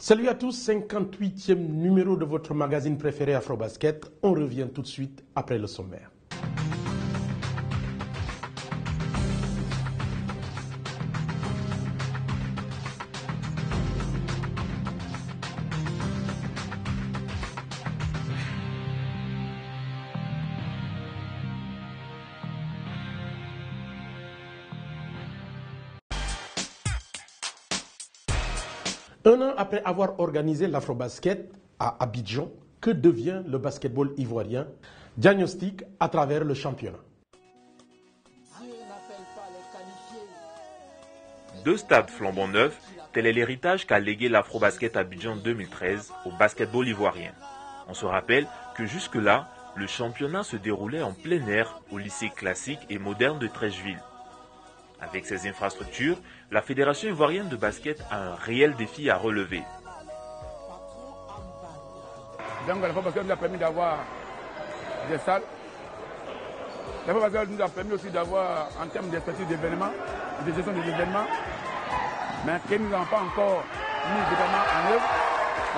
Salut à tous, 58e numéro de votre magazine préféré Afrobasket. On revient tout de suite après le sommaire. Un an après avoir organisé l'Afrobasket à Abidjan, que devient le basketball ivoirien? Diagnostic à travers le championnat. Deux stades flambant neufs, tel est l'héritage qu'a légué l'Afrobasket Abidjan 2013 au basketball ivoirien. On se rappelle que jusque-là, le championnat se déroulait en plein air au lycée classique et moderne de Treichville. Avec ces infrastructures, la Fédération ivoirienne de basket a un réel défi à relever. Donc l'Afrobasket nous a permis d'avoir des salles. L'Afrobasket nous a permis aussi d'avoir, en termes d'expertise d'événements, de gestion des événements, mais que nous n'avons pas encore mis totalement en œuvre.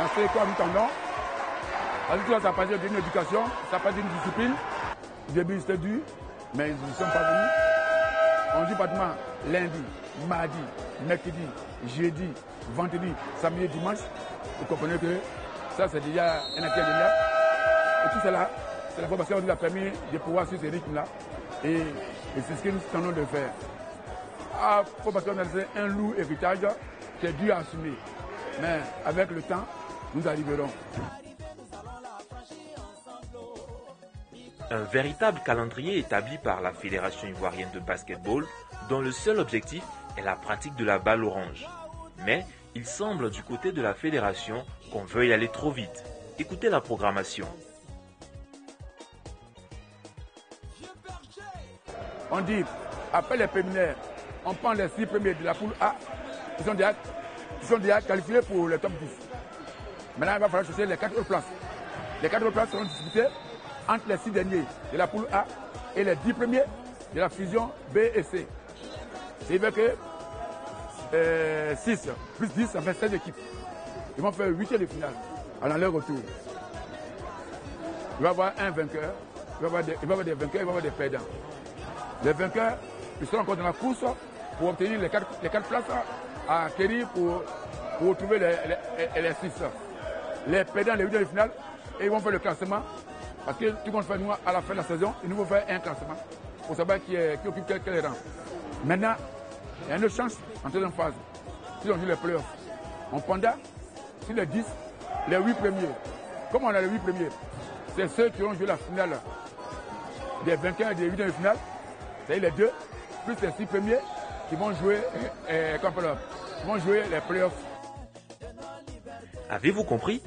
On sait quoi nous tendons. Alors, ça passe d'une éducation, ça passe d'une discipline. Au début c'était dur, mais ils ne sont pas venus. On joue pratiquement lundi, mardi, mercredi, jeudi, vendredi, samedi, dimanche. Vous comprenez que ça, c'est déjà un acte génial. Et tout cela, c'est la formation qui nous a permis de pouvoir suivre ce rythme-là. Et c'est ce que nous tentons de faire. La formation, c'est un lourd héritage qui est dur à assumer. Mais avec le temps, nous arriverons. Un véritable calendrier établi par la Fédération ivoirienne de basketball, dont le seul objectif est la pratique de la balle orange. Mais il semble du côté de la fédération qu'on veuille aller trop vite. Écoutez la programmation. On dit, après les préliminaires, on prend les 6 premiers de la poule A, qui sont déjà qualifiés pour le top 10. Maintenant, il va falloir chercher les 4 autres places. Les 4 autres places seront disputées entre les 6 derniers de la poule A et les 10 premiers de la fusion B et C. C'est vrai que 6 plus 10, ça fait 16 équipes. Ils vont faire 8 de finale à leur retour. Il va y avoir un vainqueur, il va y avoir des vainqueurs, il va y avoir des perdants. Les vainqueurs, ils seront encore dans la course pour obtenir les 4 places à acquérir pour retrouver les 6. Les perdants, les 8 de finale, et ils vont faire le classement. Parce que tout le monde fait nous à la fin de la saison, il nous faut faire un classement pour savoir qui occupe quel rang. Maintenant, il y a une autre chance en troisième phase. Si on joue les playoffs, on prendra sur les 10, les 8 premiers. Comme on a les 8 premiers, c'est ceux qui ont joué la finale des vainqueurs et des 8 de finale, c'est-à-dire les 2, plus les 6 premiers qui vont jouer, les playoffs. Avez-vous compris?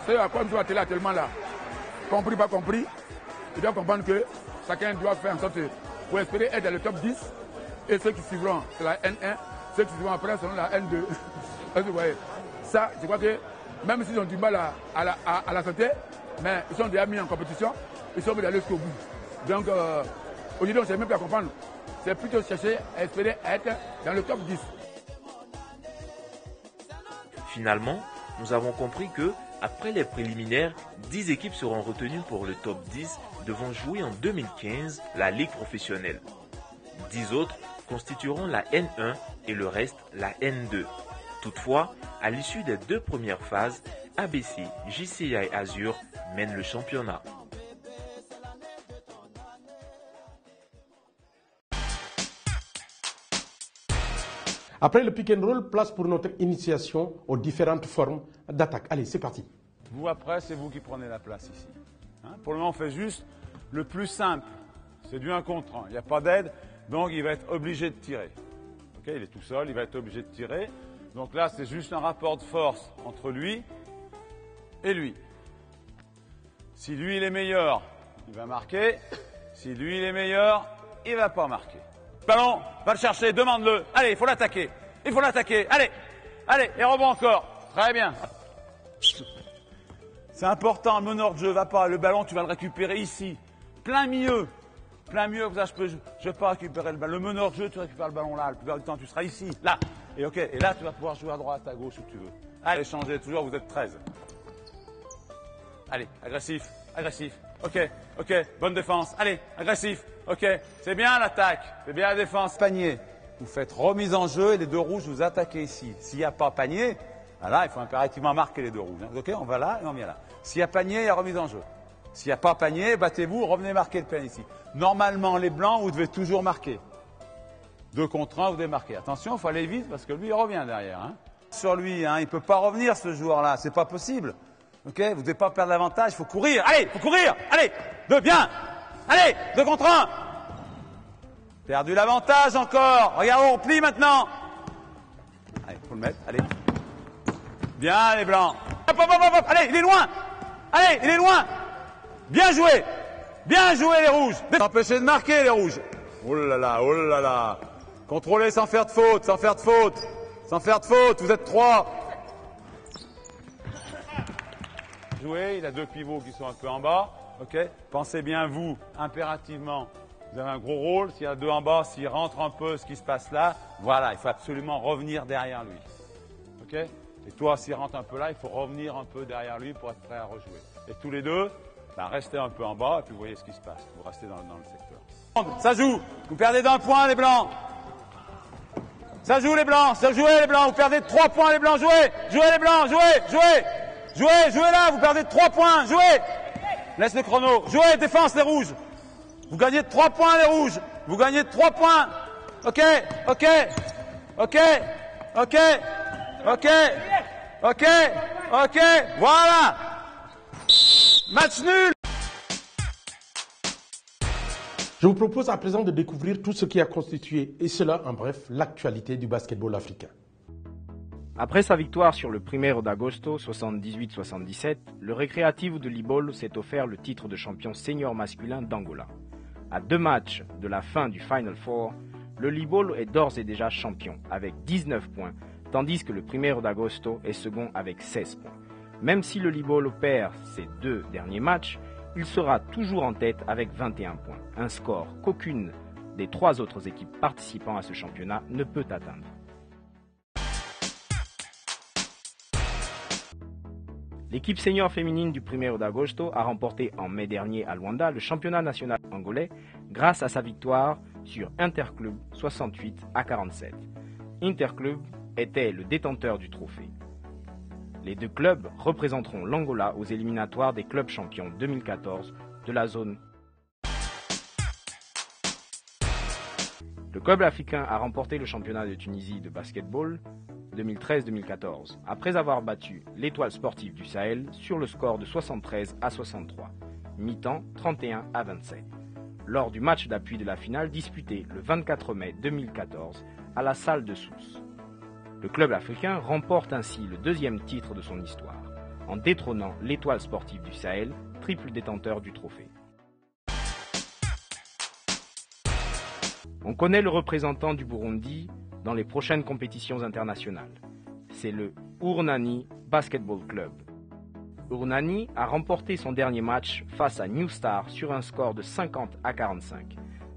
C'est à quoi nous sommes attelés actuellement là. Compris, pas compris, il doit comprendre que chacun doit faire en sorte pour espérer être dans le top 10 et ceux qui suivront, c'est la N1, ceux qui suivront après seront la N2. Vous voyez, ça, je crois que même s'ils ont du mal à la santé, mais ils sont déjà mis en compétition, ils sont mis d'aller jusqu'au bout. Donc, aujourd'hui, on ne sait même pas comprendre. C'est plutôt chercher à espérer être dans le top 10. Finalement, nous avons compris que, après les préliminaires, 10 équipes seront retenues pour le top 10 devant jouer en 2015 la Ligue professionnelle. 10 autres constitueront la N1 et le reste la N2. Toutefois, à l'issue des 2 premières phases, ABC, JCI et Azur mènent le championnat. Après le pick and roll, place pour notre initiation aux différentes formes d'attaque. Allez, c'est parti. Vous, après, c'est vous qui prenez la place ici. Pour le moment, on fait juste le plus simple. C'est du 1 contre 1. Il n'y a pas d'aide, donc il va être obligé de tirer. Okay, il est tout seul, il va être obligé de tirer. Donc là, c'est juste un rapport de force entre lui et lui. Si lui, il est meilleur, il va marquer. Si lui, il est meilleur, il ne va pas marquer. Ballon, va le chercher, demande-le. Allez, il faut l'attaquer. Il faut l'attaquer. Allez, allez, et rebond encore. Très bien. C'est important, le meneur de jeu, va pas. Le ballon, tu vas le récupérer ici. Plein milieu. Plein milieu, comme ça, je peux pas récupérer le ballon. Le meneur de jeu, tu récupères le ballon là. La plupart du temps, tu seras ici, là. Et ok, et là tu vas pouvoir jouer à droite, à gauche, où tu veux. Allez, changez toujours, vous êtes 13. Allez, agressif, agressif. Ok, ok, bonne défense. Allez, agressif. Ok, c'est bien l'attaque, c'est bien la défense. Panier, vous faites remise en jeu et les deux rouges, vous attaquez ici. S'il n'y a pas panier, là, il faut impérativement marquer les deux rouges. Ok, on va là et on vient là. S'il y a panier, il y a remise en jeu. S'il n'y a pas panier, battez-vous, revenez marquer le panier ici. Normalement, les blancs, vous devez toujours marquer. 2 contre 1, vous devez marquer. Attention, il faut aller vite parce que lui, il revient derrière. Hein. Sur lui, hein, il ne peut pas revenir ce joueur-là, c'est pas possible. Ok, vous ne devez pas perdre l'avantage, il faut courir. Allez, il faut courir. Allez, 2, bien. Allez, 2 contre 1. Perdu l'avantage encore. Regarde, on replie maintenant. Allez, il faut le mettre, allez. Bien, les blancs. Hop, hop, hop, hop. Allez, il est loin. Allez, il est loin. Bien joué. Bien joué, les rouges. Empêchez de marquer, les rouges. Oh là là, oh là là. Contrôlez sans faire de faute, sans faire de faute. Sans faire de faute, vous êtes 3. Jouez, il a 2 pivots qui sont un peu en bas. Ok. Pensez bien, vous, impérativement. Vous avez un gros rôle. S'il y a 2 en bas, s'il rentre un peu ce qui se passe là, voilà, il faut absolument revenir derrière lui. Ok. Et toi, s'il rentre un peu là, il faut revenir un peu derrière lui pour être prêt à rejouer. Et tous les deux, restez un peu en bas et puis vous voyez ce qui se passe. Vous restez dans le secteur. Ça joue. Vous perdez d'un point, les blancs. Ça joue, les blancs. Ça joue, les blancs. Vous perdez 3 points, les blancs. Jouez. Jouez, les blancs. Jouez. Jouez. Jouez. Jouez là. Vous perdez 3 points. Jouez. Laisse le chrono. Jouez. Défense, les rouges. Vous gagnez 3 points, les rouges. Vous gagnez 3 points. Ok. Ok. Ok. Ok. Ok. Ok. Ok. Voilà. Match nul. Je vous propose à présent de découvrir tout ce qui a constitué, et cela en bref, l'actualité du basketball africain. Après sa victoire sur le Primeiro d'Agosto 78-77, le Recreativo de Libolo s'est offert le titre de champion senior masculin d'Angola. À 2 matchs de la fin du Final Four, le Libolo est d'ores et déjà champion avec 19 points, tandis que le Primeiro d'Agosto est second avec 16 points. Même si le Libolo perd ses 2 derniers matchs, il sera toujours en tête avec 21 points, un score qu'aucune des 3 autres équipes participant à ce championnat ne peut atteindre. L'équipe senior féminine du Primeiro d'Agosto a remporté en mai dernier à Luanda le championnat national angolais grâce à sa victoire sur Interclub 68-47. Interclub était le détenteur du trophée. Les 2 clubs représenteront l'Angola aux éliminatoires des clubs champions 2014 de la zone. Le club africain a remporté le championnat de Tunisie de basketball 2013-2014, après avoir battu l'Étoile sportive du Sahel sur le score de 73-63, mi-temps 31-27, lors du match d'appui de la finale disputé le 24 mai 2014 à la salle de Sousse. Le club africain remporte ainsi le 2e titre de son histoire, en détrônant l'Étoile sportive du Sahel, triple détenteur du trophée. On connaît le représentant du Burundi dans les prochaines compétitions internationales. C'est le Urunani Basketball Club. Urunani a remporté son dernier match face à New Star sur un score de 50-45.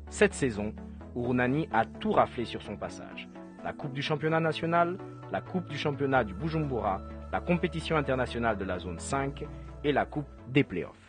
Cette saison, Urunani a tout raflé sur son passage. La Coupe du championnat national, la Coupe du championnat du Bujumbura, la compétition internationale de la zone 5 et la Coupe des playoffs.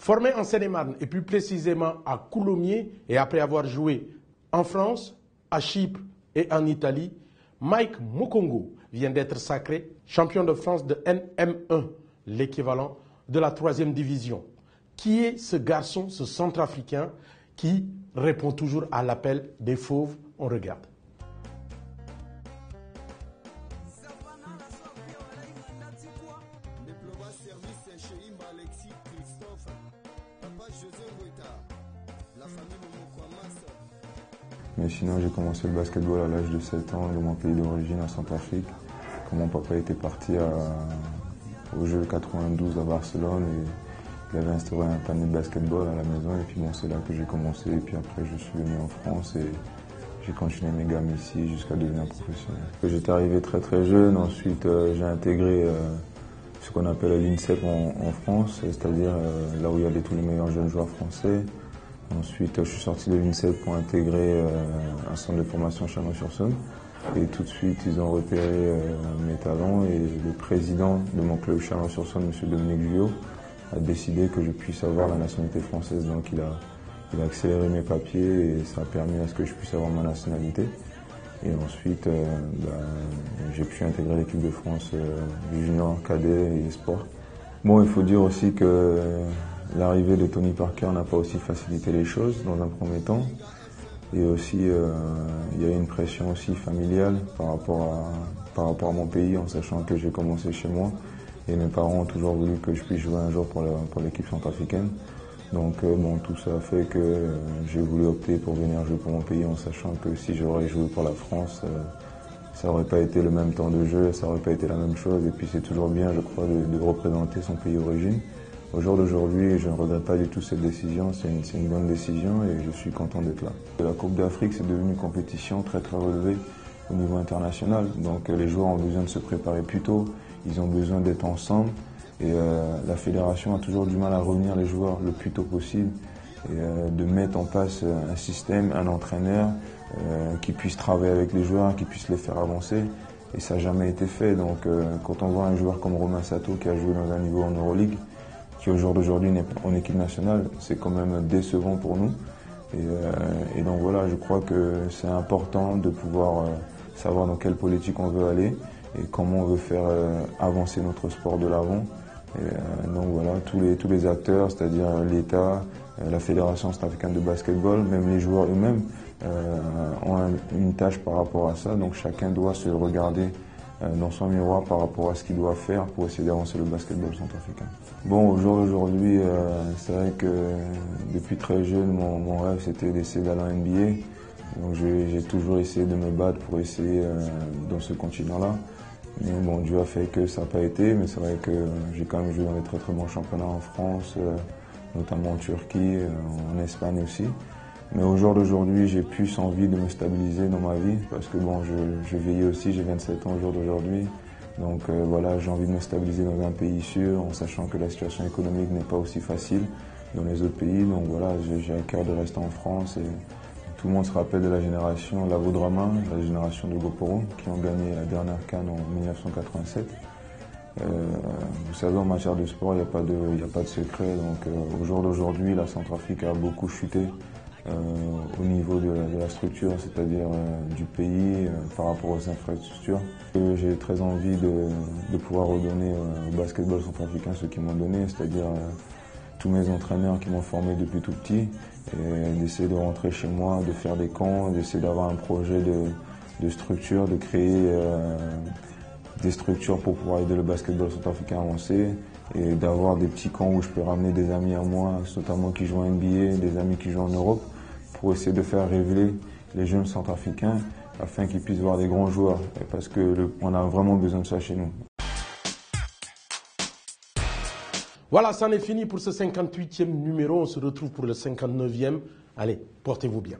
Formé en Seine-et-Marne et plus précisément à Coulommiers et après avoir joué en France, à Chypre et en Italie, Mike Mokongo vient d'être sacré champion de France de NM1, l'équivalent de la 3e division. Qui est ce garçon, ce centrafricain qui répond toujours à l'appel des fauves? On regarde. Mais sinon, j'ai commencé le basketball à l'âge de 7 ans dans mon pays d'origine, à Centrafrique. Quand mon papa était parti au Jeux 92 à Barcelone et il avait instauré un panier de basketball à la maison. Et puis bon, c'est là que j'ai commencé. Et puis après, je suis venu en France et j'ai continué mes gammes ici jusqu'à devenir professionnel. J'étais arrivé très très jeune. Ensuite, j'ai intégré ce qu'on appelle l'INSEP en France, c'est-à-dire là où il y a tous les meilleurs jeunes joueurs français. Ensuite, je suis sorti de l'INSEP pour intégrer un centre de formation Chalon-sur-Saône. Et tout de suite, ils ont repéré mes talents et le président de mon club Chalon-sur-Saône, M. Dominique Guyot, a décidé que je puisse avoir la nationalité française. Donc il a accéléré mes papiers et ça a permis à ce que je puisse avoir ma nationalité. Et ensuite, j'ai pu intégrer l'équipe de France du junior, cadet et sport. Bon, il faut dire aussi que l'arrivée de Tony Parker n'a pas aussi facilité les choses dans un premier temps. Et aussi, il y a une pression aussi familiale par rapport à mon pays, en sachant que j'ai commencé chez moi. Et mes parents ont toujours voulu que je puisse jouer un jour pour l'équipe centrafricaine. Donc bon, tout ça a fait que j'ai voulu opter pour venir jouer pour mon pays, en sachant que si j'aurais joué pour la France, ça n'aurait pas été le même temps de jeu, ça n'aurait pas été la même chose. Et puis c'est toujours bien, je crois, de représenter son pays d'origine. Au jour d'aujourd'hui, je ne regrette pas du tout cette décision, c'est une bonne décision et je suis content d'être là. La Coupe d'Afrique, c'est devenu une compétition très très relevée au niveau international. Donc les joueurs ont besoin de se préparer plus tôt, ils ont besoin d'être ensemble. Et la fédération a toujours du mal à revenir les joueurs le plus tôt possible et de mettre en place un système, un entraîneur qui puisse travailler avec les joueurs, qui puisse les faire avancer. Et ça n'a jamais été fait. Donc quand on voit un joueur comme Romain Sato qui a joué dans un niveau en Euroleague, qui au jour d'aujourd'hui n'est pas en équipe nationale, c'est quand même décevant pour nous. Et donc voilà, je crois que c'est important de pouvoir savoir dans quelle politique on veut aller et comment on veut faire avancer notre sport de l'avant. Donc voilà, tous les acteurs, c'est-à-dire l'État, la Fédération centrafricaine de basketball, même les joueurs eux-mêmes ont une tâche par rapport à ça. Donc chacun doit se regarder dans son miroir par rapport à ce qu'il doit faire pour essayer d'avancer le basketball centrafricain. Bon, au jour d'aujourd'hui, c'est vrai que depuis très jeune, mon rêve c'était d'essayer d'aller en NBA. Donc j'ai toujours essayé de me battre pour essayer dans ce continent-là. Mais bon, Dieu a fait que ça n'a pas été, mais c'est vrai que j'ai quand même joué dans des très très bons championnats en France, notamment en Turquie, en Espagne aussi. Mais au jour d'aujourd'hui, j'ai plus envie de me stabiliser dans ma vie parce que bon, je vieillis aussi, j'ai 27 ans au jour d'aujourd'hui. Donc voilà, j'ai envie de me stabiliser dans un pays sûr en sachant que la situation économique n'est pas aussi facile dans les autres pays. Donc voilà, j'ai à cœur de rester en France et tout le monde se rappelle de la génération Lavo-Drama, la génération de Goporo qui ont gagné la dernière CAN en 1987. Vous savez, en matière de sport, il n'y a pas de secret. Donc au jour d'aujourd'hui, la Centrafrique a beaucoup chuté. Au niveau de la structure, c'est-à-dire du pays par rapport aux infrastructures. J'ai très envie de pouvoir redonner au basketball centrafricain ce qu'ils m'ont donné, c'est-à-dire tous mes entraîneurs qui m'ont formé depuis tout petit, et d'essayer de rentrer chez moi, de faire des camps, d'essayer d'avoir un projet de structure, de créer des structures pour pouvoir aider le basketball centrafricain à avancer et d'avoir des petits camps où je peux ramener des amis à moi, notamment qui jouent en NBA, des amis qui jouent en Europe, pour essayer de faire révéler les jeunes centrafricains afin qu'ils puissent voir des grands joueurs, parce qu'on a vraiment besoin de ça chez nous. Voilà, c'en est fini pour ce 58e numéro. On se retrouve pour le 59e. Allez, portez-vous bien.